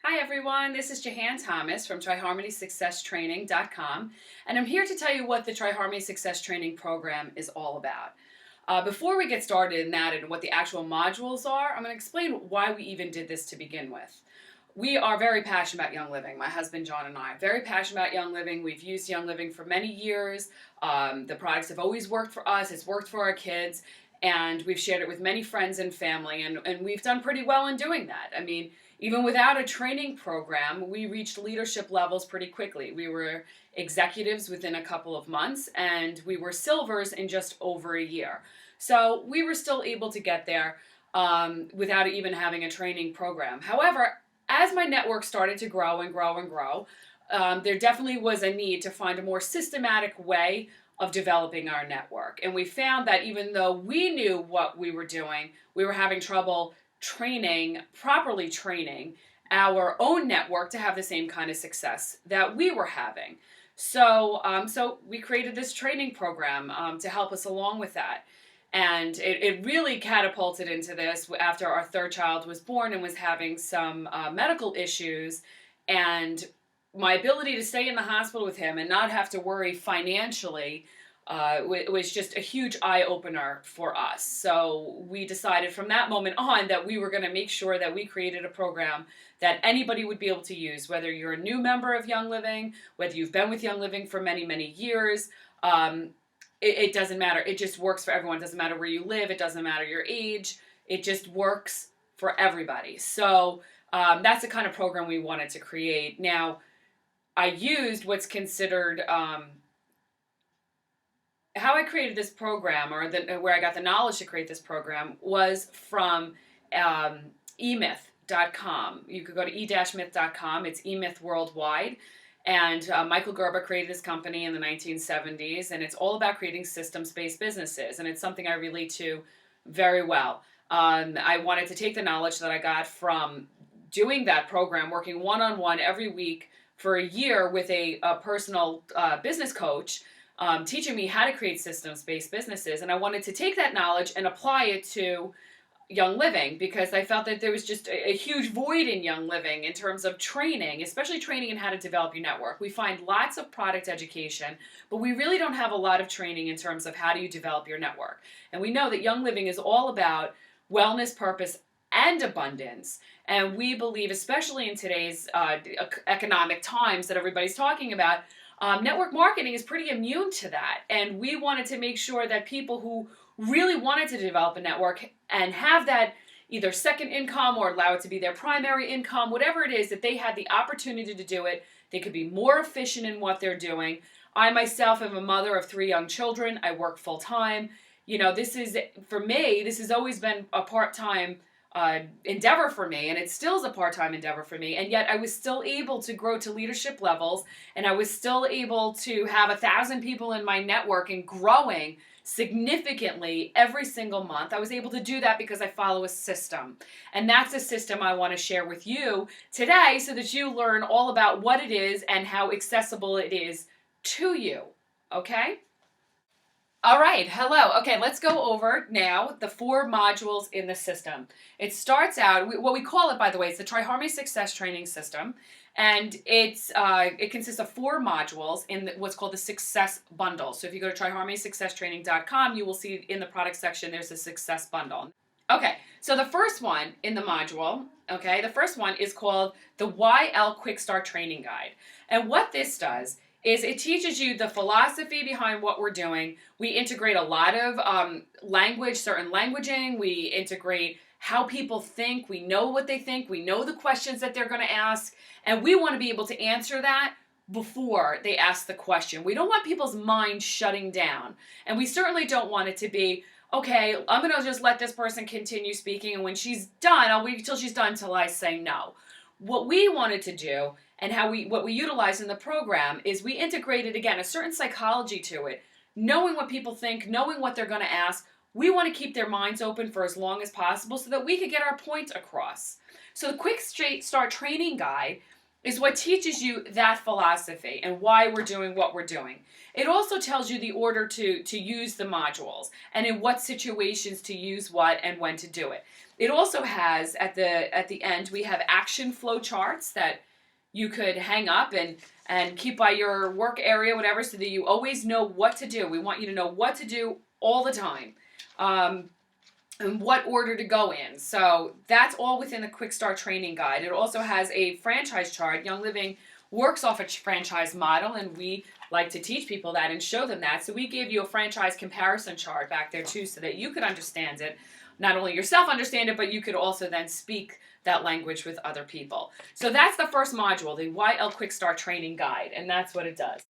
Hi everyone, this is Jahan Thomas from TriHarmonySuccessTraining.com, and I'm here to tell you what the TriHarmony Success Training program is all about. Before we get started in that and what the actual modules are, I'm going to explain why we even did this to begin with. We are very passionate about Young Living. My husband John and I are very passionate about Young Living. We've used Young Living for many years. The products have always worked for us. It's worked for our kids. And we've shared it with many friends and family. And we've done pretty well in doing that. I mean, even without a training program, we reached leadership levels pretty quickly. We were executives within a couple of months. And we were silvers in just over a year. So we were still able to get there without even having a training program. However, as my network started to grow and grow and grow, there definitely was a need to find a more systematic way of developing our network. And we found that even though we knew what we were doing, we were having trouble properly training our own network to have the same kind of success that we were having. So we created this training program to help us along with that. And it really catapulted into this after our third child was born and was having some medical issues. And my ability to stay in the hospital with him and not have to worry financially was just a huge eye-opener for us. So we decided from that moment on that we were going to make sure that we created a program that anybody would be able to use, whether you're a new member of Young Living, whether you've been with Young Living for many, many years. It doesn't matter. It just works for everyone. It doesn't matter where you live. It doesn't matter your age. It just works for everybody. So that's the kind of program we wanted to create. Now, I used what's considered, how I created this program, or where I got the knowledge to create this program, was from emyth.com. You could go to e-myth.com. It's emyth worldwide. And Michael Gerber created this company in the 1970s, and it's all about creating systems-based businesses, and it's something I relate to very well. I wanted to take the knowledge that I got from doing that program, working one-on-one every week for a year with a personal business coach, teaching me how to create systems-based businesses, and I wanted to take that knowledge and apply it to Young Living, because I felt that there was just a huge void in Young Living in terms of training, especially training in how to develop your network. We find lots of product education, but we really don't have a lot of training in terms of how do you develop your network. And we know that Young Living is all about wellness, purpose, and abundance. And we believe, especially in today's economic times that everybody's talking about, network marketing is pretty immune to that. And we wanted to make sure that people who really wanted to develop a network and have that either second income or allow it to be their primary income, whatever it is, that they had the opportunity to do it. They could be more efficient in what they're doing. I myself am a mother of 3 young children. I work full time. You know, for me, this has always been a part-time endeavor for me, and it still is a part-time endeavor for me, and yet I was still able to grow to leadership levels, and I was still able to have 1,000 people in my network and growing significantly every single month. I was able to do that because I follow a system, and that's a system I want to share with you today so that you learn all about what it is and how accessible it is to you. Okay? All right, hello. Okay, let's go over now the 4 modules in the system. It starts out, what we call it, by the way, it's the TriHarmony Success Training System, and it consists of 4 modules in what's called the Success Bundle. So if you go to TriHarmonySuccessTraining.com, you will see in the product section there's a Success Bundle. Okay, so the first one in the module, the first one is called the YL Quick Start Training Guide. And what this does is it teaches you the philosophy behind what we're doing. We integrate a lot of language, certain languaging. We integrate how people think. We know what they think. We know the questions that they're going to ask. And we want to be able to answer that before they ask the question. We don't want people's minds shutting down. And we certainly don't want it to be, okay, I'm going to just let this person continue speaking, and when she's done, I'll wait until she's done till I say no. What we wanted to do, and what we utilize in the program, is we integrated, again, a certain psychology to it, knowing what people think, knowing what they're going to ask. We want to keep their minds open for as long as possible so that we could get our point across. So the Quick Start Training Guide is what teaches you that philosophy and why we're doing what we're doing. It also tells you the order to use the modules and in what situations to use what and when to do it. It also has, at the end, we have action flow charts that you could hang up and keep by your work area, whatever, so that you always know what to do. We want you to know what to do all the time. And what order to go in. So that's all within the Quick Start Training Guide. It also has a franchise chart. Young Living works off a franchise model, and we like to teach people that and show them that. So we gave you a franchise comparison chart back there too, so that you could understand it. Not only yourself understand it, but you could also then speak that language with other people. So that's the first module, the YL Quick Start Training Guide, and that's what it does.